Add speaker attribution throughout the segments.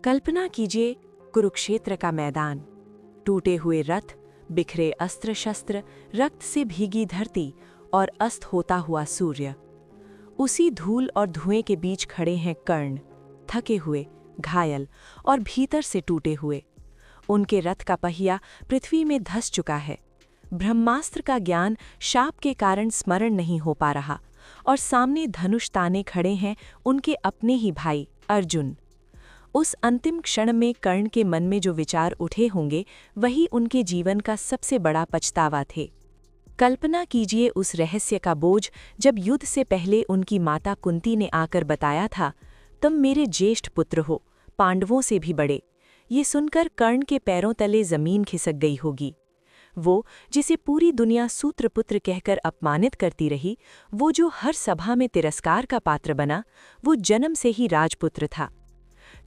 Speaker 1: कल्पना कीजिए कुरुक्षेत्र का मैदान, टूटे हुए रथ, बिखरे अस्त्र शस्त्र, रक्त से भीगी धरती और अस्त होता हुआ सूर्य। उसी धूल और धुएं के बीच खड़े हैं कर्ण, थके हुए, घायल और भीतर से टूटे हुए। उनके रथ का पहिया पृथ्वी में धंस चुका है। ब्रह्मास्त्र का ज्ञान शाप के कारण स्मरण नहीं हो पा रहा और सामने धनुष ताने खड़े हैं उनके अपने ही भाई अर्जुन। उस अंतिम क्षण में कर्ण के मन में जो विचार उठे होंगे वही उनके जीवन का सबसे बड़ा पछतावा थे। कल्पना कीजिए उस रहस्य का बोझ जब युद्ध से पहले उनकी माता कुंती ने आकर बताया था, तुम मेरे ज्येष्ठ पुत्र हो, पांडवों से भी बड़े। ये सुनकर कर्ण के पैरों तले जमीन खिसक गई होगी। वो जिसे पूरी दुनिया सूत्रपुत्र कहकर अपमानित करती रही, वो जो हर सभा में तिरस्कार का पात्र बना, वो जन्म से ही राजपुत्र था।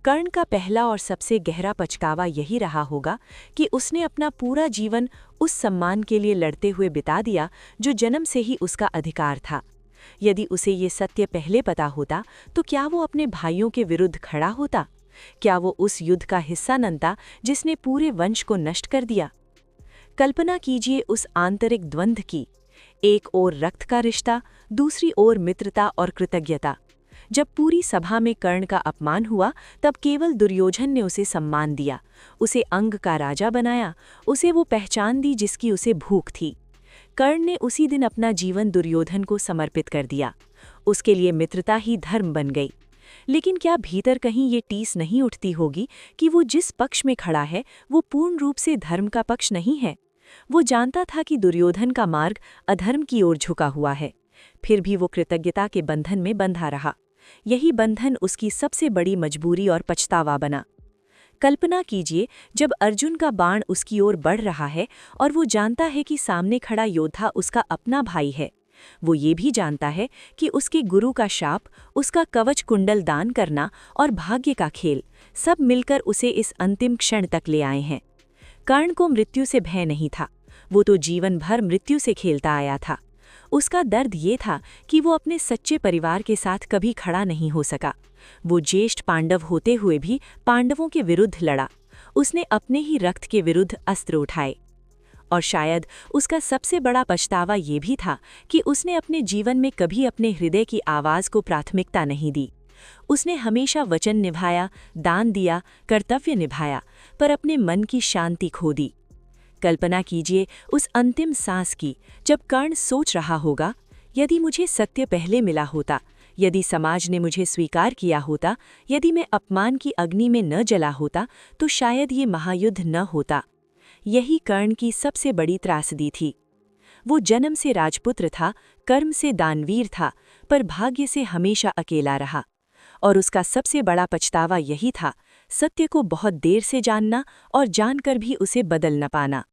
Speaker 1: कर्ण का पहला और सबसे गहरा पछतावा यही रहा होगा कि उसने अपना पूरा जीवन उस सम्मान के लिए लड़ते हुए बिता दिया जो जन्म से ही उसका अधिकार था। यदि उसे ये सत्य पहले पता होता तो क्या वो अपने भाइयों के विरुद्ध खड़ा होता? क्या वो उस युद्ध का हिस्सा बनता जिसने पूरे वंश को नष्ट कर दिया? कल्पना कीजिए उस आंतरिक द्वंद्व की, एक ओर रक्त का रिश्ता, दूसरी ओर मित्रता और कृतज्ञता। जब पूरी सभा में कर्ण का अपमान हुआ तब केवल दुर्योधन ने उसे सम्मान दिया, उसे अंग का राजा बनाया, उसे वो पहचान दी जिसकी उसे भूख थी। कर्ण ने उसी दिन अपना जीवन दुर्योधन को समर्पित कर दिया। उसके लिए मित्रता ही धर्म बन गई। लेकिन क्या भीतर कहीं ये टीस नहीं उठती होगी कि वो जिस पक्ष में खड़ा है वो पूर्ण रूप से धर्म का पक्ष नहीं है? वो जानता था कि दुर्योधन का मार्ग अधर्म की ओर झुका हुआ है, फिर भी वो कृतज्ञता के बंधन में बंधा रहा। यही बंधन उसकी सबसे बड़ी मजबूरी और पछतावा बना। कल्पना कीजिए जब अर्जुन का बाण उसकी ओर बढ़ रहा है और वो जानता है कि सामने खड़ा योद्धा उसका अपना भाई है। वो ये भी जानता है कि उसके गुरु का शाप, उसका कवच कुंडल दान करना और भाग्य का खेल सब मिलकर उसे इस अंतिम क्षण तक ले आए हैं। कर्ण को मृत्यु से भय नहीं था, वो तो जीवन भर मृत्यु से खेलता आया था। उसका दर्द ये था कि वो अपने सच्चे परिवार के साथ कभी खड़ा नहीं हो सका। वो ज्येष्ठ पांडव होते हुए भी पांडवों के विरुद्ध लड़ा। उसने अपने ही रक्त के विरुद्ध अस्त्र उठाए। और शायद उसका सबसे बड़ा पछतावा ये भी था कि उसने अपने जीवन में कभी अपने हृदय की आवाज़ को प्राथमिकता नहीं दी। उसने हमेशा वचन निभाया, दान दिया, कर्तव्य निभाया, पर अपने मन की शांति खो दी। कल्पना कीजिए उस अंतिम सांस की जब कर्ण सोच रहा होगा, यदि मुझे सत्य पहले मिला होता, यदि समाज ने मुझे स्वीकार किया होता, यदि मैं अपमान की अग्नि में न जला होता तो शायद ये महायुद्ध न होता। यही कर्ण की सबसे बड़ी त्रासदी थी। वो जन्म से राजपुत्र था, कर्म से दानवीर था, पर भाग्य से हमेशा अकेला रहा। और उसका सबसे बड़ा पछतावा यही था, सत्य को बहुत देर से जानना और जानकर भी उसे बदल न पाना।